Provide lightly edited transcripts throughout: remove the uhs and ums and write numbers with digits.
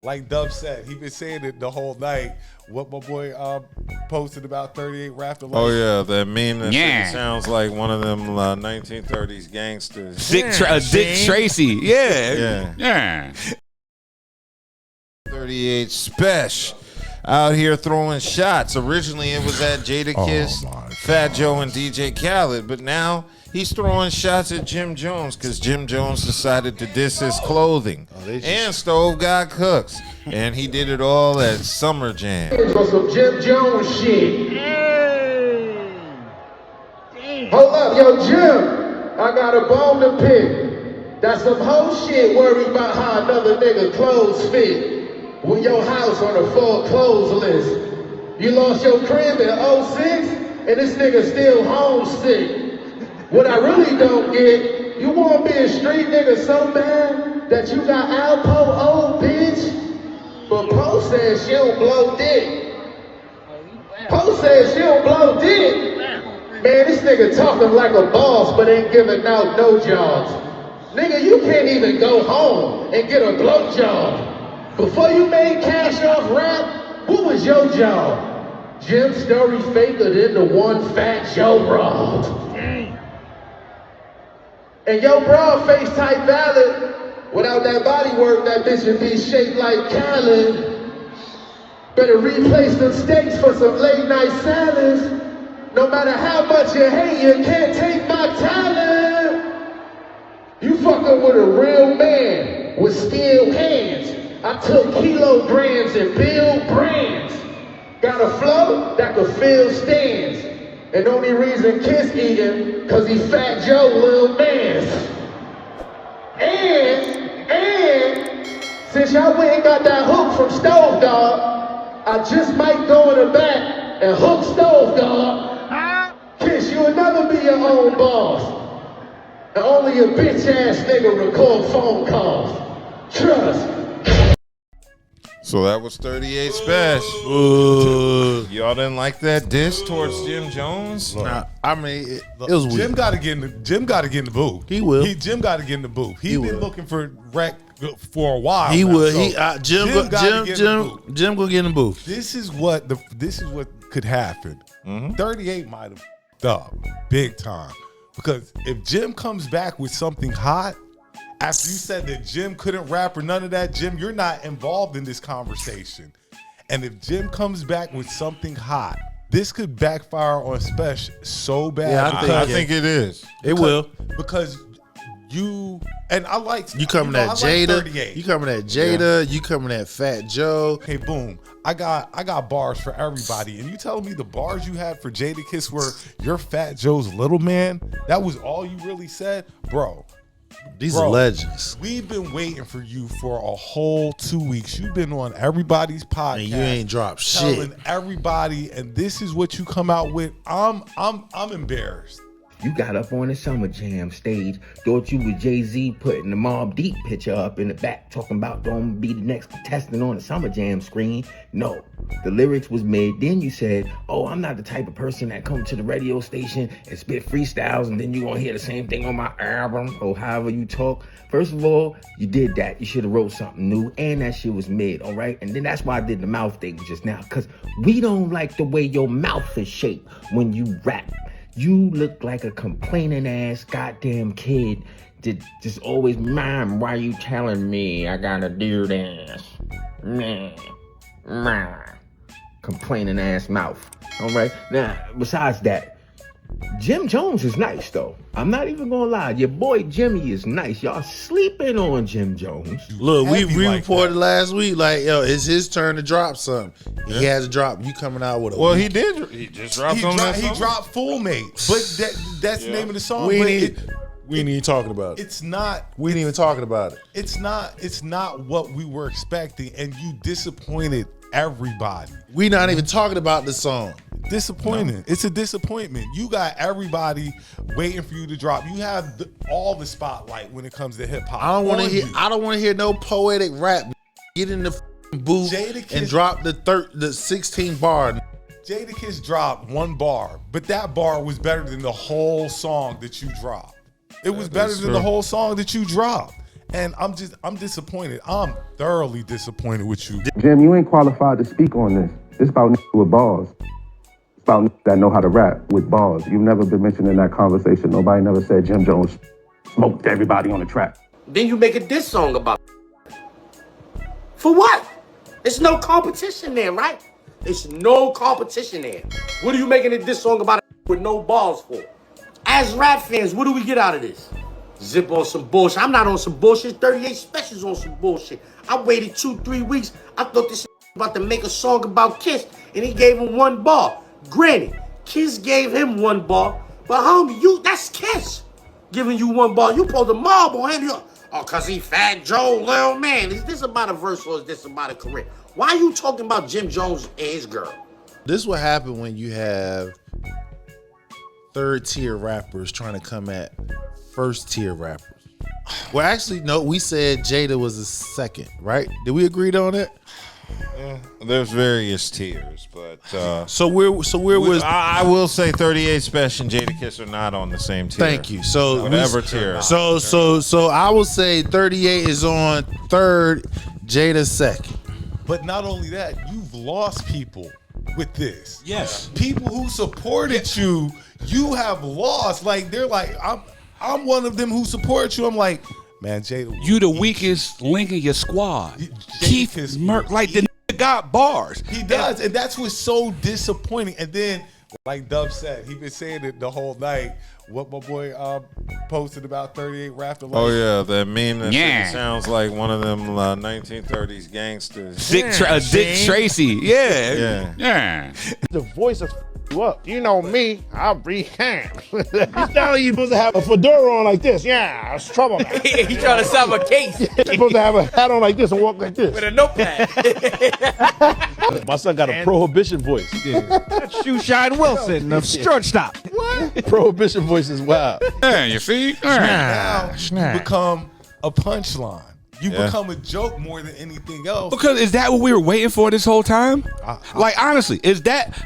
Like Dub said, he been saying it the whole night. What my boy posted about 38 Rafter. Oh yeah, that meme that shit sounds like one of them 1930s gangsters. Dick Tracy. Yeah. 38 Spesh out here throwing shots. Originally it was at Jadakiss, Fat Joe, and DJ Khaled, but now he's throwing shots at Jim Jones because Jim Jones decided to diss his clothing. And Stove got cooks. And he did it all at Summer Jam. For some Jim Jones shit. Hold up, yo, Jim. I got a bone to pick. That's some whole shit worried about how another nigga clothes fit. With your house on the foreclosed list. You lost your crib in 06, and this nigga still homesick. What I really don't get, you wanna be a street nigga so bad that you got Alpo old bitch? But Poe says she don't blow dick. Poe says she don't blow dick. Man, this nigga talking like a boss but ain't giving out no jobs. Nigga, you can't even go home and get a blow job. Before you made cash off rap, what was your job? Jim's story faker than the one Fat Joe robbed. And your broad face type valid. Without that body work, that bitch would be shaped like Khaled. Better replace them steaks for some late night salads. No matter how much you hate, you can't take my talent. You fucking with a real man with skilled hands. I took kilograms and build brands. Got a flow that could fill stands. And the only reason Kiss eating, cause he Fat Joe little man. And since y'all went and got that hook from Stove Dog, I just might go in the back and hook Stove Dog. Kiss, you'll never be your own boss. And only a bitch ass nigga record phone calls. Trust. So that was 38 Spesh. Y'all didn't like that diss towards Jim Jones? Nah, I mean, it was weird. Jim got to get in the booth. He will. Jim got to get in the booth. He's been looking for rec for a while. He now, will. So Jim gonna get in the booth. This is what could happen. 38 might have up big time, because if Jim comes back with something hot. After you said that Jim couldn't rap or none of that, Jim, you're not involved in this conversation. And if Jim comes back with something hot, this could backfire on Spesh so bad. Yeah, I think it is. It will. Because you, and I like... You coming at Jada. You coming at Jada. Yeah. You coming at Fat Joe. Hey, boom. I got bars for everybody. And you telling me the bars you had for Jadakiss were you're Fat Joe's little man? That was all you really said? Bro. These are legends. We've been waiting for you for a whole 2 weeks. You've been on everybody's podcast. And you ain't dropped telling shit. everybody, and this is what you come out with. I'm embarrassed. You got up on the Summer Jam stage, thought you was Jay-Z putting the Mobb Deep picture up in the back, talking about don't be the next contestant on the Summer Jam screen. No, the lyrics was made. Then you said, oh, I'm not the type of person that come to the radio station and spit freestyles and then you gonna hear the same thing on my album or however you talk. First of all, you did that. You should have wrote something new, and that shit was mid, all right? And then that's why I did the mouth thing just now, because we don't like the way your mouth is shaped when you rap. You look like a complaining ass goddamn kid that just always, Mom, why you telling me I gotta do this? Complaining ass mouth. All right. Now, besides that, Jim Jones is nice though. I'm not even gonna lie. Your boy Jimmy is nice. Y'all sleeping on Jim Jones. Look, we reported last week, like, yo, it's his turn to drop something. He has a drop. You coming out with a Well, he did. He just dropped something. He dropped Full Mate. But that's the name of the song. We ain't even talking about it. It's not. We ain't even talking about it. It's not what we were expecting, and you disappointed everybody. We not even talking about the song. Disappointing. No. It's a disappointment. You got everybody waiting for you to drop. You have all the spotlight when it comes to hip hop. I don't want to hear no poetic rap. Get in the booth and drop the 16 bar. Jadakiss dropped one bar, but that bar was better than the whole song that you dropped. It was better than the whole song that you dropped. And I'm disappointed. I'm thoroughly disappointed with you. Jim, you ain't qualified to speak on this. It's about niggas with balls. It's about niggas that know how to rap with balls. You've never been mentioned in that conversation. Nobody never said Jim Jones smoked everybody on the track. Then you make a diss song about it. For what? There's no competition there, right? There's no competition there. What are you making a diss song about it with no balls for? As rap fans, what do we get out of this? Zip on some bullshit. I'm not on some bullshit. 38 Specials on some bullshit. I waited 2-3 weeks. I thought this about to make a song about Kiss, and he gave him 1 bar. Granted, Kiss gave him 1 bar, but homie, that's Kiss giving you 1 bar. You pulled the mob on him. Oh, cause he Fat Joe, little man. Is this about a verse or is this about a career? Why are you talking about Jim Jones and his girl? This is what happened when you have third-tier rappers trying to come at first-tier rappers. Well, actually, no, we said Jada was a second, right? Did we agree on it? There's various tiers, but so where was I will say 38 Spesh and Jadakiss are not on the same tier. Thank you. So whatever tier. So I will say 38 is on third, Jada second. But not only that, you've lost people with this. Yes. People who supported you, you have lost. Like they're like, I'm one of them who support you. I'm like, man, Jada, you the weakest link in your squad. Keith Merck, like the nigga got bars. He does, and that's what's so disappointing. And then, like Dub said, he been saying it the whole night. What my boy posted about 38 Rafter. Oh yeah, that meme that shit sounds like one of them 1930s gangsters. Dick Tracy. Yeah. The voice of you up. You know me, I'll be ham. He's telling you supposed to have a fedora on like this. Yeah, it's trouble. He trying to solve a case. You're supposed to have a hat on like this and walk like this. With a notepad. My son got a prohibition voice. That's Shoeshine Wilson of Shortstop. What? Prohibition voice is wild. Yeah, you see? Now you become a punchline. You become a joke more than anything else. Because is that what we were waiting for this whole time? Like honestly, is that,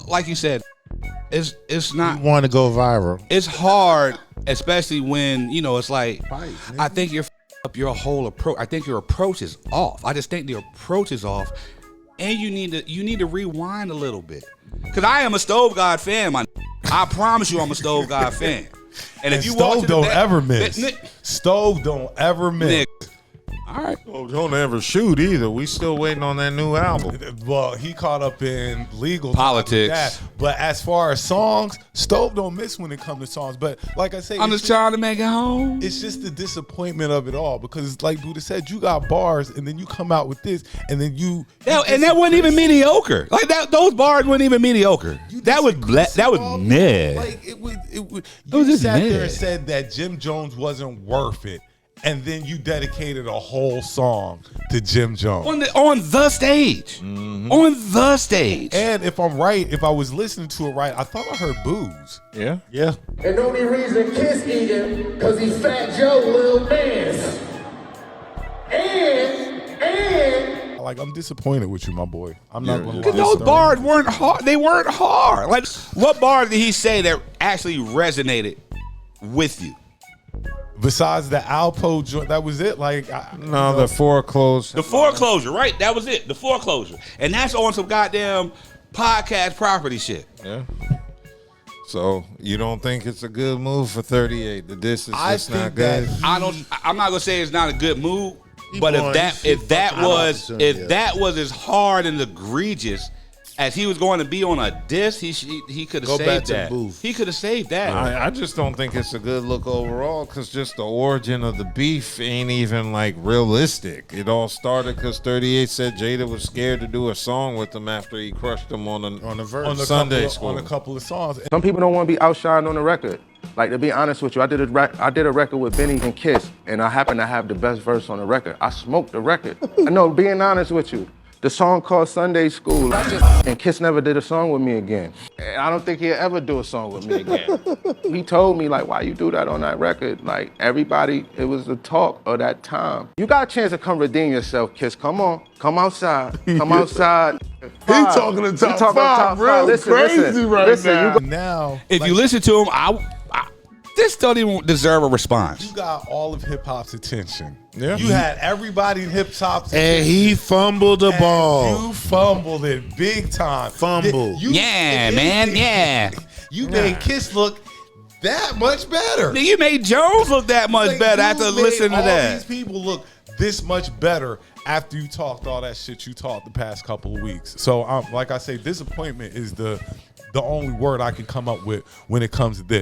like you said, it's not. You want to go viral. It's hard, especially when it's like I think you're up your whole approach. I think your approach is off. I just think the approach is off, and you need to rewind a little bit. Because I am a Stove God fan, I promise you, I'm a Stove God fan. And if you Stove don't ever miss. Stove don't ever miss. All right. Oh, don't ever shoot either. We still waiting on that new album. Well, he caught up in legal politics. But as far as songs, Stove don't miss when it comes to songs. But like I say, I'm just trying to make it home. It's just the disappointment of it all because, like Buddha said, you got bars and then you come out with this and then and that wasn't even mediocre. Like that, those bars weren't even mediocre. That was meh. Like it was you sat there and said that Jim Jones wasn't worth it. And then you dedicated a whole song to Jim Jones. On the stage. Mm-hmm. On the stage. And if I'm right, if I was listening to it right, I thought I heard booze. Yeah. And the only reason Kiss eat him, because he's Fat Joe, little man. And like, I'm disappointed with you, my boy. I'm not going to lie. Because those bars weren't hard. They weren't hard. Like, what bar did he say that actually resonated with you? Besides the Alpo joint, that was it. Like the foreclosure. The foreclosure, right? That was it. The foreclosure, and that's on some goddamn podcast property shit. Yeah. So you don't think it's a good move for 38? The diss is just not good. I'm not gonna say it's not a good move, but if that was as hard and egregious as he was going to be on a diss, he could have saved that. He could have saved that. I just don't think it's a good look overall because just the origin of the beef ain't even like realistic. It all started because 38 said Jada was scared to do a song with him after he crushed him on a verse on Sunday school. On a couple of songs. Some people don't want to be outshined on the record. Like, to be honest with you, I did a record with Benny and Kiss, and I happen to have the best verse on the record. I smoked the record. I know, being honest with you. The song called Sunday School, and Kiss never did a song with me again. And I don't think he'll ever do a song with me again. He told me, like, why you do that on that record? Like, everybody, it was the talk of that time. You got a chance to come redeem yourself, Kiss. Come on, come outside, come outside. He talking to top five, real listen, crazy right listen, now. Now, if you listen to him, This don't even deserve a response. You got all of hip hop's attention. Yeah. You had everybody in hip hop's attention. And he fumbled the ball. You fumbled it big time. Fumbled. Yeah, man, yeah. You made Kiss look that much better. You made Jones look that much Like, better you after made listening to all that. These people look this much better after you talked all that shit you talked the past couple of weeks. So, like I say, disappointment is the only word I can come up with when it comes to this.